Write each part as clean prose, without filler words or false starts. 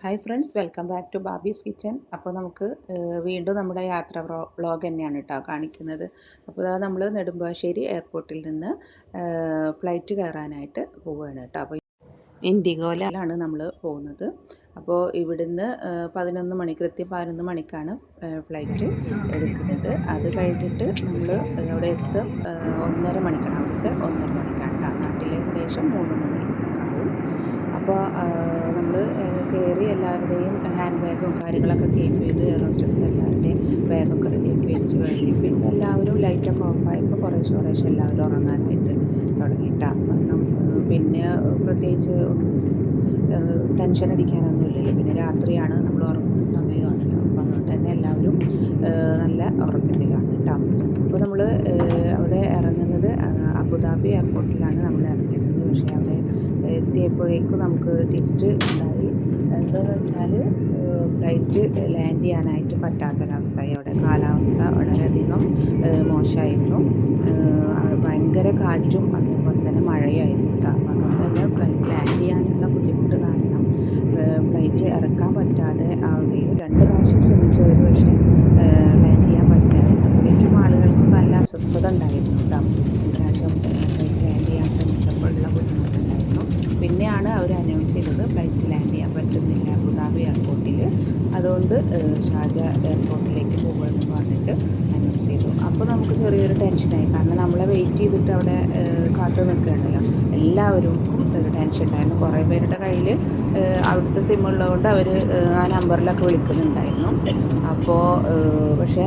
Hi friends, welcome back to Babi's kitchen. അപ്പോൾ നമുക്ക് വീണ്ടും നമ്മുടെ യാത്ര വ്ളോഗ് തന്നെയാണ് കേട്ടോ കാണിക്കുന്നത്. അപ്പോൾ നമ്മൾ നെടുമ്പാശ്ശേരി എയർപോർട്ടിൽ നിന്ന് ഫ്ലൈറ്റ് കയറാനായിട്ട് പോവുകയാണ് കേട്ടോ. അപ്പോൾ ഇൻഡിഗോയിലാണ് നമ്മൾ പോകുന്നത്. അപ്പോൾ ഇവിടുന്ന് 11 മണി, കൃത്യം 11 മണിക്കാണ് ഫ്ലൈറ്റ് എടുക്കുന്നത്. അത് കഴിഞ്ഞിട്ട് നമ്മൾ അവിടെ എത്തും 1:30 മണിക്കാണ്. അവിടുത്തെ 1:30 മണിക്കാണ് കേട്ടോ. നാട്ടിൽ ഏകദേശം 3 മണിയൊക്കെ ആവും. അപ്പോൾ നമ്മൾ കയറി എല്ലാവരുടെയും ഹാൻഡ് ബാഗും കാര്യങ്ങളൊക്കെ കീപ്പ് ചെയ്ത് എയർ ഹോസ്റ്റസ് എല്ലാവരുടെയും ബാഗൊക്കെ റെഡിയാക്കി വെച്ച് കഴിഞ്ഞ് പിന്നെ എല്ലാവരും ലൈറ്റൊക്കെ ഓഫായപ്പോൾ കുറേശ്ശെ എല്ലാവരും ഉറങ്ങാനായിട്ട് തുടങ്ങിയിട്ടാണ്. പിന്നെ പ്രത്യേകിച്ച് ടെൻഷൻ അടിക്കാനൊന്നുമില്ലല്ലോ. പിന്നെ രാത്രിയാണ്, നമ്മൾ ഉറങ്ങുന്ന സമയമാണല്ലോ. അപ്പോൾ അതുകൊണ്ട് തന്നെ എല്ലാവരും നല്ല ഉറക്കത്തിലാണ് കേട്ടോ. അപ്പോൾ നമ്മൾ അവിടെ ഇറങ്ങുന്നത് അബുദാബി എയർപോർട്ടിലാണ് നമ്മൾ ഇറങ്ങേണ്ടത്. പക്ഷേ അവിടെ എത്തിയപ്പോഴേക്കും നമുക്ക് ഒരു ട്വിസ്റ്റ് ഉണ്ടായി. എന്താണെന്ന് വെച്ചാൽ ഫ്ലൈറ്റ് ലാൻഡ് ചെയ്യാനായിട്ട് പറ്റാത്തൊരവസ്ഥയായി. അവിടെ കാലാവസ്ഥ വളരെയധികം മോശമായിരുന്നു. ഭയങ്കര കാറ്റും അതേപോലെ തന്നെ മഴയായിരുന്നു കേട്ടോ. അതുകൊണ്ട് തന്നെ ഫ്ലൈറ്റ് ലാൻഡ് ചെയ്യാനുള്ള ബുദ്ധിമുട്ട് കാരണം ഫ്ലൈറ്റ് ഇറക്കാൻ പറ്റാതെ ആവുകയും 2 പ്രാവശ്യം ശ്രമിച്ചവർ പക്ഷേ ലാൻഡ് ചെയ്യാൻ പറ്റാതെ. അപ്പോഴേക്കും ആളുകൾക്ക് നല്ല അസ്വസ്ഥത ഉണ്ടായിരുന്നു കേട്ടോ. 2 പ്രാവശ്യം ഫ്ലൈറ്റ് ലാൻഡ് ചെയ്യാൻ ശ്രമിച്ചപ്പോഴുള്ള ബുദ്ധിമുട്ടുണ്ടായിരുന്നു. പിന്നെയാണ് അവർ അനൗൺസ് ചെയ്തത് ഫ്ലൈറ്റ് ലാൻഡ് ചെയ്യാൻ പറ്റുന്നില്ല അബുദാബി എയർപോർട്ടിൽ, അതുകൊണ്ട് ഷാർജ എയർപോർട്ടിലേക്ക് പോകുമെന്ന് പറഞ്ഞിട്ട് അനൗൺസ് ചെയ്തു. അപ്പോൾ നമുക്ക് ചെറിയൊരു ടെൻഷനായി. കാരണം നമ്മളെ വെയിറ്റ് ചെയ്തിട്ട് അവിടെ കാത്തു നിൽക്കുകയാണല്ലോ. എല്ലാവർക്കും ഒരു ടെൻഷൻ ഉണ്ടായിരുന്നു. കുറേ പേരുടെ കയ്യിൽ അവിടുത്തെ സിം ഉള്ളതുകൊണ്ട് അവർ ആ നമ്പറിലൊക്കെ വിളിക്കുന്നുണ്ടായിരുന്നു. അപ്പോൾ പക്ഷേ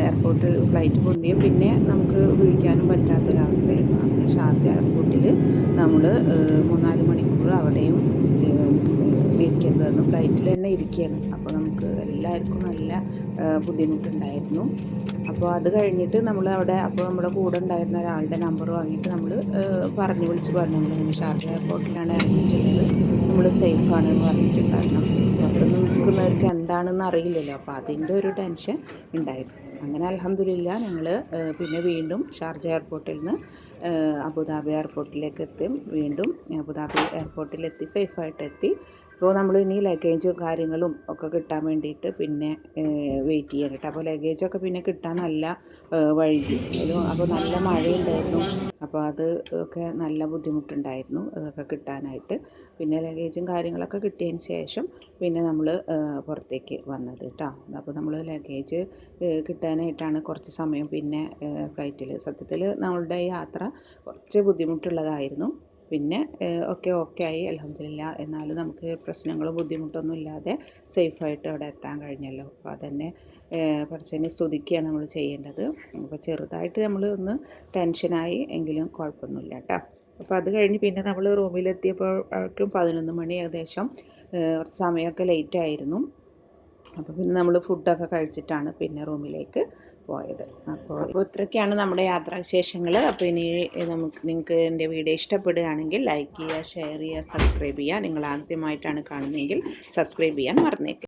എയർപോർട്ടിൽ ഫ്ലൈറ്റ് പൊണ്ടിയും പിന്നെ നമുക്ക് വിളിക്കാനും പറ്റാത്തൊരവസ്ഥയായിരുന്നു. അങ്ങനെ ഷാർജ എയർപോർട്ടിൽ നമ്മൾ 3-4 മണിക്കൂർ അവിടെയും ഇരിക്കേണ്ടി വന്നു. ഫ്ലൈറ്റിൽ തന്നെ ഇരിക്കുകയാണ്. അപ്പോൾ നമുക്ക് എല്ലാവർക്കും നല്ല ബുദ്ധിമുട്ടുണ്ടായിരുന്നു. അപ്പോൾ അത് കഴിഞ്ഞിട്ട് നമ്മൾ അവിടെ, അപ്പോൾ നമ്മുടെ കൂടെ ഉണ്ടായിരുന്ന ഒരാളുടെ നമ്പർ വാങ്ങിയിട്ട് നമ്മൾ വിളിച്ച് പറഞ്ഞു നമ്മളിങ്ങനെ ഷാർജ എയർപോർട്ടിലാണ് ഇറങ്ങിയിട്ടുള്ളത്, നമ്മൾ സേഫാണ് എന്ന് പറഞ്ഞിട്ട്. കാരണം പുറത്തുനിന്ന് നിൽക്കുന്നവർക്ക് എന്താണെന്ന് അറിയില്ലല്ലോ. അപ്പോൾ അതിൻ്റെ ഒരു ടെൻഷൻ ഉണ്ടായിരുന്നു. അങ്ങനെ അൽഹംദുലില്ലാ ഞങ്ങൾ പിന്നെ വീണ്ടും ഷാർജ എയർപോർട്ടിൽ നിന്ന് അബുദാബി എയർപോർട്ടിലേക്ക് എത്തി. വീണ്ടും അബുദാബി എയർപോർട്ടിലെത്തി, സേഫായിട്ട് എത്തി. അപ്പോൾ നമ്മൾ ഇനി ലഗേജും കാര്യങ്ങളും ഒക്കെ കിട്ടാൻ വേണ്ടിയിട്ട് പിന്നെ വെയിറ്റ് ചെയ്യാൻ കേട്ടോ. അപ്പോൾ ലഗേജൊക്കെ പിന്നെ കിട്ടാൻ നല്ല വൈകി. അപ്പോൾ നല്ല മഴയുണ്ടായിരുന്നു. അപ്പോൾ അത് ഒക്കെ നല്ല ബുദ്ധിമുട്ടുണ്ടായിരുന്നു അതൊക്കെ കിട്ടാനായിട്ട്. പിന്നെ ലഗേജും കാര്യങ്ങളൊക്കെ കിട്ടിയതിന് ശേഷം പിന്നെ നമ്മൾ പുറത്തേക്ക് വന്നത് കേട്ടോ. അപ്പോൾ നമ്മൾ ലഗേജ് കിട്ടാനായിട്ടാണ് കുറച്ച് സമയം പിന്നെ ഫ്ലൈറ്റിൽ. സത്യത്തിൽ നമ്മളുടെ യാത്ര കുറച്ച് ബുദ്ധിമുട്ടുള്ളതായിരുന്നു. പിന്നെ ഓക്കെ ആയി അൽഹംദുലില്ലാ. എന്നാലും നമുക്ക് പ്രശ്നങ്ങളും ബുദ്ധിമുട്ടൊന്നും ഇല്ലാതെ സേഫായിട്ട് അവിടെ എത്താൻ കഴിഞ്ഞല്ലോ. അപ്പോൾ അതന്നെ പടച്ചവനെ സ്തുതിക്കുകയാണ് നമ്മൾ ചെയ്യേണ്ടത്. അപ്പോൾ ചെറുതായിട്ട് നമ്മൾ ഒന്ന് ടെൻഷനായി, എങ്കിലും കുഴപ്പമൊന്നുമില്ല കേട്ടോ. അപ്പോൾ അത് കഴിഞ്ഞ് പിന്നെ നമ്മൾ റൂമിലെത്തിയപ്പോഴേക്കും 11 മണി ഏകദേശം. കുറച്ച് സമയമൊക്കെ ലേറ്റായിരുന്നു. അപ്പോൾ പിന്നെ നമ്മൾ ഫുഡൊക്കെ കഴിച്ചിട്ടാണ് പിന്നെ റൂമിലേക്ക് പോയത്. അപ്പോൾ ഇത്രയൊക്കെയാണ് നമ്മുടെ യാത്രാവിശേഷങ്ങൾ. അപ്പോൾ ഇനി നിങ്ങൾക്ക് എൻ്റെ വീഡിയോ ഇഷ്ടപ്പെടുകയാണെങ്കിൽ ലൈക്ക് ചെയ്യുക, ഷെയർ ചെയ്യുക, സബ്സ്ക്രൈബ് ചെയ്യുക. നിങ്ങൾ ആദ്യമായിട്ടാണ് കാണുന്നതെങ്കിൽ സബ്സ്ക്രൈബ് ചെയ്യാൻ മറന്നേക്കുക.